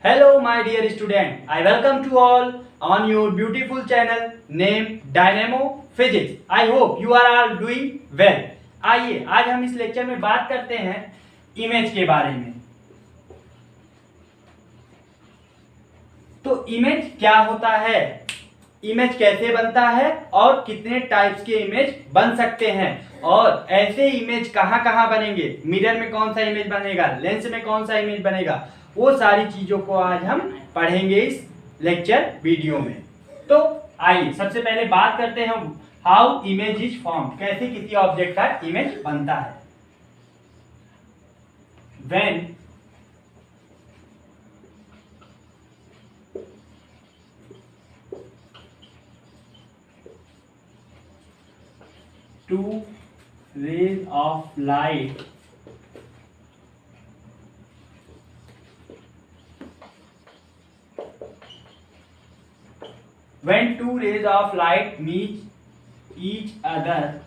Hello my dear student, I welcome to all on your beautiful channel named Dynamo Physics. I hope you are all doing well. आइए आज हम इस lecture में बात करते हैं इमेज के बारे में। तो इमेज क्या होता है, इमेज कैसे बनता है और कितने टाइप्स के इमेज बन सकते हैं और ऐसे इमेज कहाँ कहाँ बनेंगे, मिरर में कौन सा इमेज बनेगा, लेंस में कौन सा इमेज बनेगा, वो सारी चीजों को आज हम पढ़ेंगे इस लेक्चर वीडियो में। तो आइए सबसे पहले बात करते हैं हाउ इमेज इज फॉर्म, कैसे किसी ऑब्जेक्ट का इमेज बनता है। When two rays of light when two rays of light meet each other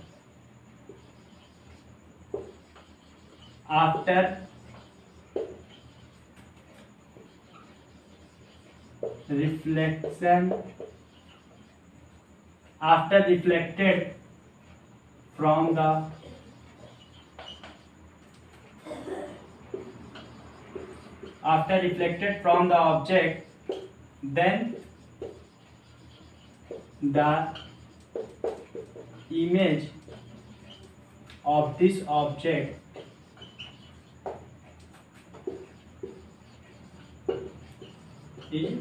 after reflected from the object, then the image of this object is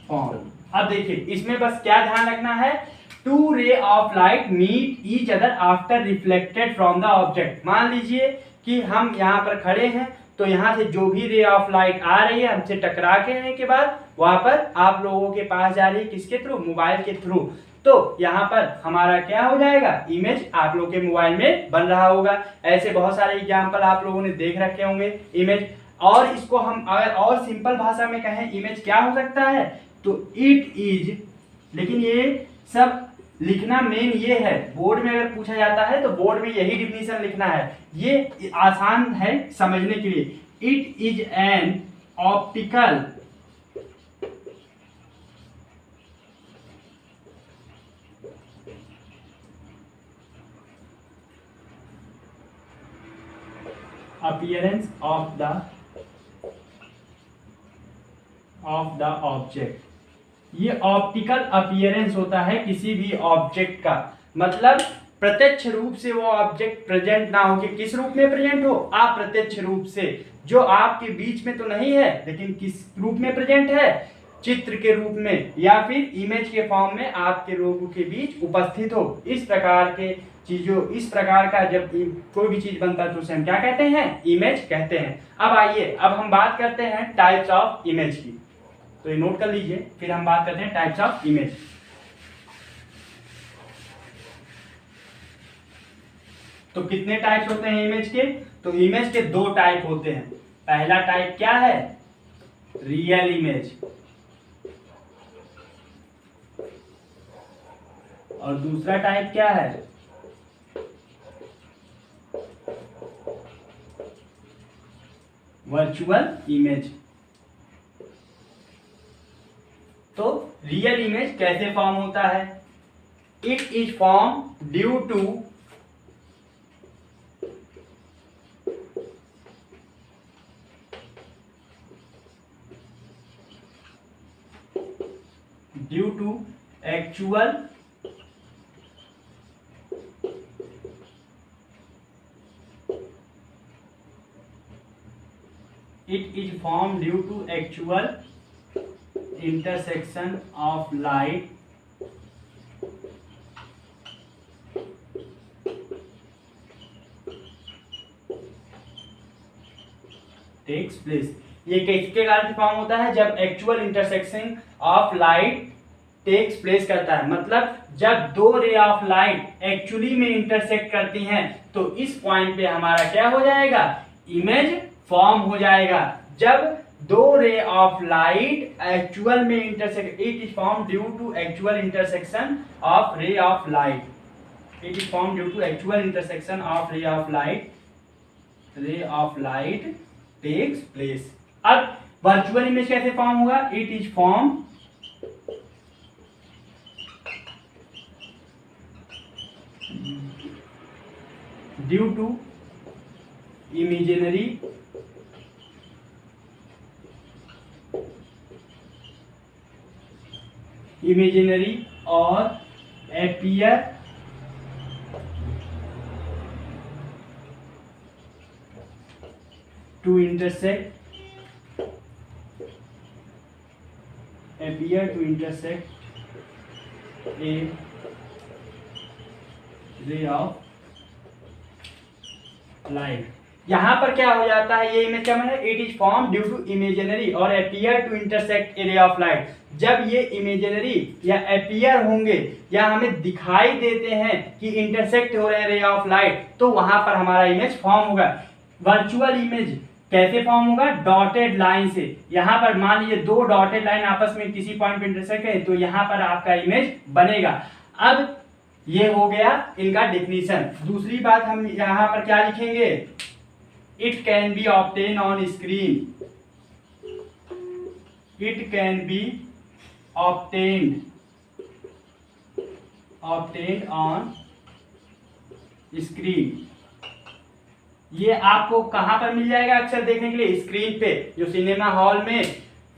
formed। अब देखिए इसमें बस क्या ध्यान रखना है, two ray of light meet each other after reflected from the object. मान लीजिए कि हम यहाँ पर खड़े हैं तो यहाँ से जो भी रे ऑफ लाइट आ रही है हमसे टकरा के बाद वहां पर आप लोगों के पास जा रही है, किसके थ्रू, मोबाइल के थ्रू। तो यहाँ पर हमारा क्या हो जाएगा, इमेज आप लोग के मोबाइल में बन रहा होगा। ऐसे बहुत सारे एग्जाम्पल आप लोगों ने देख रखे होंगे इमेज। और इसको हम अगर और सिंपल भाषा में कहें इमेज क्या हो सकता है, तो इट इज, लेकिन ये सब लिखना मेन ये है, बोर्ड में अगर पूछा जाता है तो बोर्ड में यही डिफिनीशन लिखना है, ये आसान है समझने के लिए। It is an optical appearance of the object। ये ऑप्टिकल अपीयरेंस होता है किसी भी ऑब्जेक्ट का, मतलब प्रत्यक्ष रूप से वो ऑब्जेक्ट प्रेजेंट ना हो, कि किस रूप में प्रेजेंट हो, अप्रत्यक्ष रूप से, जो आपके बीच में तो नहीं है लेकिन किस रूप में प्रेजेंट है, चित्र के रूप में या फिर इमेज के फॉर्म में आपके लोगों के बीच उपस्थित हो। इस प्रकार के चीजों, इस प्रकार का जब कोई भी चीज बनता है तो उसे हम क्या कहते हैं, इमेज कहते हैं। अब आइए अब हम बात करते हैं टाइप्स ऑफ इमेज की, तो ये नोट कर लीजिए, फिर हम बात करते हैं टाइप्स ऑफ इमेज। तो कितने टाइप्स होते हैं इमेज के, तो इमेज के दो टाइप होते हैं। पहला टाइप क्या है, रियल इमेज, और दूसरा टाइप क्या है, वर्चुअल इमेज। तो रियल इमेज कैसे फॉर्म होता है, it is form due to actual intersection of light takes place। ये किसके कारण फॉर्म होता है, जब actual intersection of light takes place करता है, मतलब जब दो रे ऑफ लाइट एक्चुअली में इंटरसेक्ट करती हैं तो इस पॉइंट पे हमारा क्या हो जाएगा, इमेज फॉर्म हो जाएगा। जब दो रे ऑफ लाइट एक्चुअल में intersect, it is form due to actual intersection of ray of light, it is form due to actual intersection of ray of light takes place. अब virtual image कैसे form होगा? It is form due to imaginary और appear to intersect a ray of light. यहां पर क्या हो जाता है, ये इमेज क्या है? It is form due to imaginary और appear to intersect a ray of light. जब ये इमेजिनरी या अपीयर होंगे या हमें दिखाई देते हैं कि इंटरसेक्ट हो रहे हैं रे ऑफ लाइट, तो वहां पर हमारा इमेज फॉर्म होगा। वर्चुअल इमेज कैसे फॉर्म होगा? डॉटेड लाइन से। यहां पर मान लीजिए दो डॉटेड लाइन आपस में किसी पॉइंट पे इंटरसेक्ट है, तो यहां पर आपका इमेज बनेगा। अब ये हो गया इनका डेफिनेशन। दूसरी बात हम यहां पर क्या लिखेंगे? It can be obtain on screen. It can be obtained on screen. ये आपको कहां पर मिल जाएगा अक्सर देखने के लिए? स्क्रीन पे। जो सिनेमा हॉल में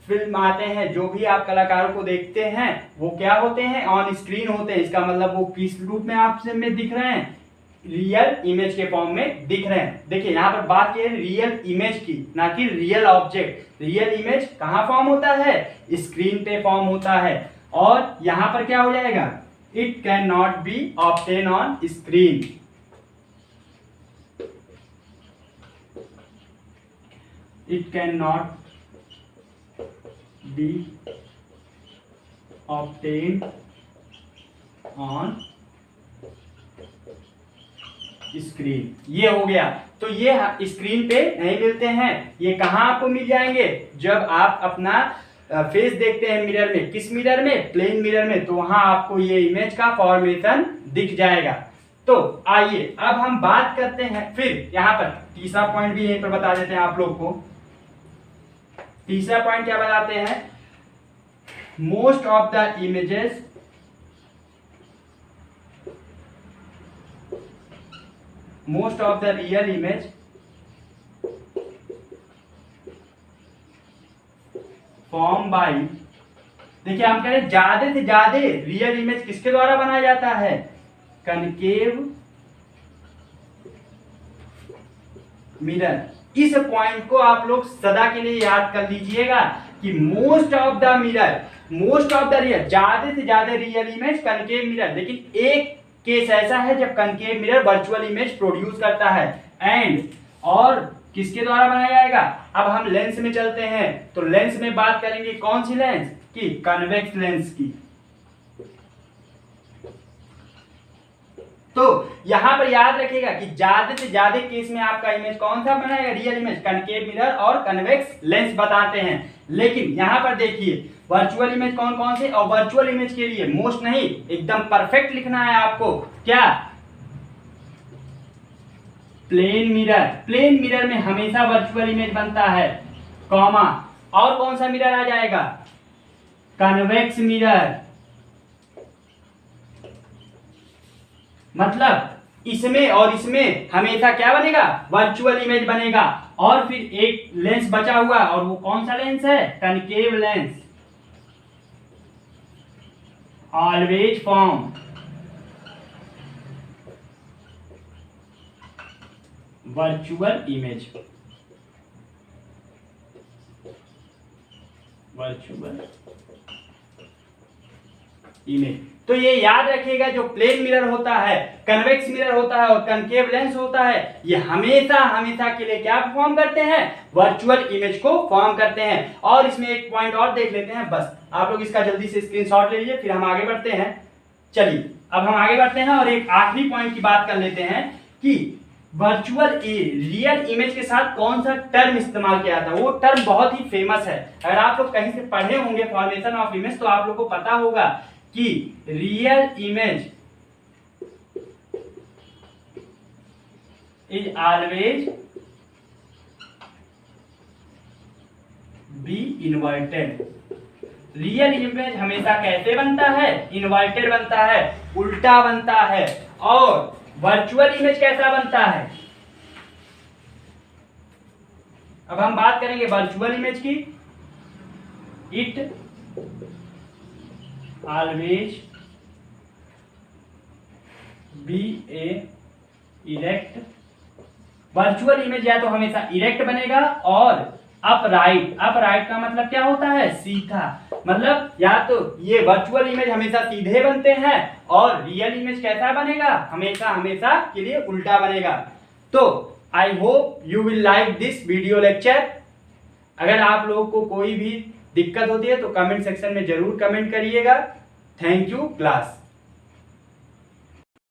फिल्म आते हैं, जो भी आप कलाकारों को देखते हैं, वो क्या होते हैं? ऑन स्क्रीन होते हैं। इसका मतलब वो किस रूप में आपसे में दिख रहे हैं? रियल इमेज के फॉर्म में दिख रहे हैं। देखिए यहाँ पर बात की है रियल इमेज की, ना कि रियल ऑब्जेक्ट। रियल इमेज कहाँ फॉर्म होता है? स्क्रीन पे फॉर्म होता है। और यहाँ पर क्या हो जाएगा? It can not be obtain on screen. It can not be obtained on screen. ये हो गया। तो ये स्क्रीन पे नहीं मिलते हैं। ये कहां आपको मिल जाएंगे? जब आप अपना फेस देखते हैं मिरर में। किस मिरर में? प्लेन मिरर में। तो वहां आपको ये इमेज का फॉर्मेशन दिख जाएगा। तो आइए अब हम बात करते हैं फिर यहां पर तीसरा पॉइंट भी यहीं पर बता देते हैं आप लोग को। तीसरा पॉइंट क्या बताते हैं? Most of the images most of the real image form by. देखिए हम कह रहे हैं ज्यादा से ज्यादा रियल इमेज किसके द्वारा बनाया जाता है? Concave mirror. इस पॉइंट को आप लोग सदा के लिए याद कर लीजिएगा कि मोस्ट ऑफ द रियल, ज्यादा से ज्यादा रियल इमेज कनकेव मिरर। लेकिन एक केस ऐसा है जब concave mirror virtual image produce करता है। एंड और किसके द्वारा बनाया जाएगा? अब हम लेंस में चलते हैं। तो लेंस में बात करेंगे कौन सी लेंस की? कन्वेक्स लेंस की। तो यहां पर याद रखिएगा कि ज्यादा से ज्यादा केस में आपका इमेज कौन सा बनाएगा? Real image. कनकेव मिरर और कन्वेक्स लेंस बताते हैं। लेकिन यहां पर देखिए वर्चुअल इमेज कौन कौन से, और वर्चुअल इमेज के लिए मोस्ट नहीं, एकदम परफेक्ट लिखना है आपको। क्या? Plane mirror. प्लेन मिरर में हमेशा वर्चुअल इमेज बनता है, कॉमा। और कौन सा मिरर आ जाएगा? Convex mirror. मतलब इसमें और इसमें हमेशा क्या बनेगा? वर्चुअल इमेज बनेगा। और फिर एक लेंस बचा हुआ, और वो कौन सा लेंस है? Concave lens. Always form virtual image. तो ये याद रखिएगा, जो प्लेन मिरर होता है, कन्वेक्स मिरर होता है और कनकेव लेंस होता है, ये हमेशा हमेशा के लिए क्या फॉर्म करते हैं? वर्चुअल इमेज को फॉर्म करते हैं। और इसमें एक पॉइंट और देख लेते हैं, बस आप लोग इसका जल्दी से स्क्रीनशॉट ले लीजिए, फिर हम आगे बढ़ते हैं। चलिए अब हम आगे बढ़ते हैं और एक आखिरी पॉइंट की बात कर लेते हैं कि वर्चुअल रियल इमेज के साथ कौन सा टर्म इस्तेमाल किया था। वो टर्म बहुत ही फेमस है। अगर आप लोग कहीं से पढ़े होंगे फॉर्मेशन ऑफ इमेज, तो आप लोग को पता होगा कि real image is always be inverted. Real image हमेशा कैसे बनता है? इन्वर्टेड बनता है, उल्टा बनता है। और वर्चुअल इमेज कैसा बनता है? अब हम बात करेंगे वर्चुअल इमेज की। It always be A erect. Virtual image या तो हमेशा इरेक्ट बनेगा और अपराइट। अपराइट का मतलब क्या होता है? सीधा। मतलब या तो ये वर्चुअल इमेज हमेशा सीधे बनते हैं और रियल इमेज कैसा बनेगा? हमेशा हमेशा के लिए उल्टा बनेगा। तो I hope you will like this video lecture. अगर आप लोगों को कोई भी दिक्कत होती है तो कमेंट सेक्शन में जरूर कमेंट करिएगा। Thank you class.